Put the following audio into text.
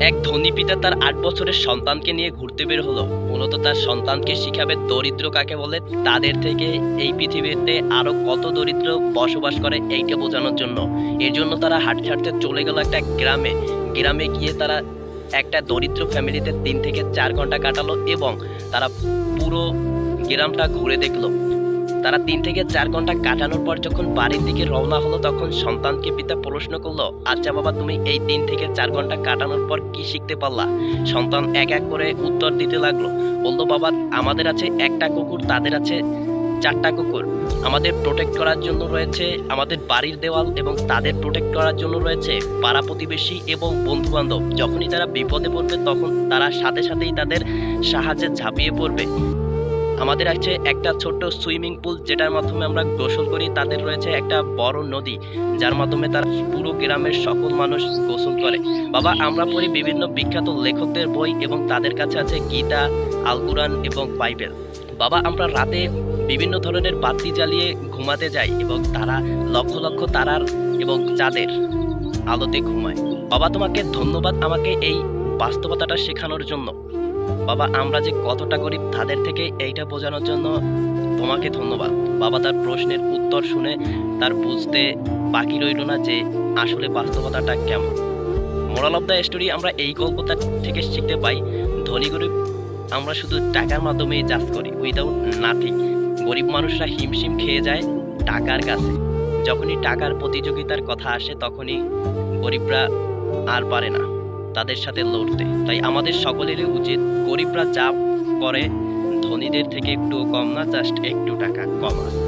এক ধনী পিতা তার ৮ বছরের সন্তানকে নিয়ে ঘুরতে বের হলো। মূলত তার সন্তানকে শিখাবে দরিদ্র কাকে বলে, তাদের থেকে এই পৃথিবীতে আরো কত দরিদ্র বসবাস করে এইটা বোঝানোর জন্য। এর জন্য তারা হাঁটতে হাঁটতে চলে গেল একটা গ্রামে। গ্রামে গিয়ে তারা একটা দরিদ্র ফ্যামিলিতে ৩ থেকে ৪ ঘন্টা কাটালো এবং তারা পুরো গ্রামটা ঘুরে দেখলো। তারা ৩ থেকে ৪ ঘন্টা কাটানোর পর যখন বাড়ির দিকে রওনা হলো, তখন সন্তানকে পিতা প্রশ্ন করলো, আচ্ছা বাবা, তুমি এই ৩ থেকে ৪ ঘন্টা কাটানোর পর কি শিখতে পারলা? সন্তান এক এক করে উত্তর দিতে লাগলো। বললো, বাবা, আমাদের আছে একটা কুকুর, তাদের আছে ৪টা কুকুর। আমাদের প্রোটেক্ট করার জন্য রয়েছে আমাদের বাড়ির দেওয়াল এবং তাদের প্রোটেক্ট করার জন্য রয়েছে পাড়া প্রতিবেশী এবং বন্ধু বান্ধব। যখনই তারা বিপদে পড়বে তখন তারা সাথে সাথেই তাদের সাহায্যে ঝাঁপিয়ে পড়বে। আমাদের আছে একটা ছোট্ট সুইমিং পুল, যেটার মাধ্যমে আমরা গোসল করি। তাদের রয়েছে একটা বড় নদী, যার মাধ্যমে তার পুরো গ্রামের সকল মানুষ গোসল করে। বাবা, আমরা পড়ি বিভিন্ন বিখ্যাত লেখকদের বই এবং তাদের কাছে আছে গীতা, আল কুরআন এবং বাইবেল। বাবা, আমরা রাতে বিভিন্ন ধরনের বাতি জ্বালিয়ে ঘুমাতে যাই এবং তারা লক্ষ লক্ষ তারার এবং চাঁদের আলোতে ঘুমায়। বাবা, তোমাকে ধন্যবাদ আমাকে এই বাস্তবতাটা শেখানোর জন্য। বাবা, আমরা যে কতটা গরিব তাদের থেকে এইটা বোঝানোর জন্য তোমাকে ধন্যবাদ। বাবা তার প্রশ্নের উত্তর শুনে তার বুঝতে বাকি রইল না যে আসলে বাস্তবতাটা কেমন। মোরাল অফ দ্য স্টোরি আমরা এই গল্পটা থেকে শিখতে পাই, ধনী গরিব আমরা শুধু টাকার মাধ্যমেই জাজ করি, উইদাউট নাথিং। গরিব মানুষরা হিমশিম খেয়ে যায় টাকার কাছে। যখনই টাকার প্রতিযোগিতার কথা আসে তখনই গরিবরা আর পারে না তাদের সাথে লড়তে। তাই আমাদের সকলেরই উচিত গরিবরা যা করে ধনীদের থেকে একটু কম না, জাস্ট একটু টাকা কম আছে।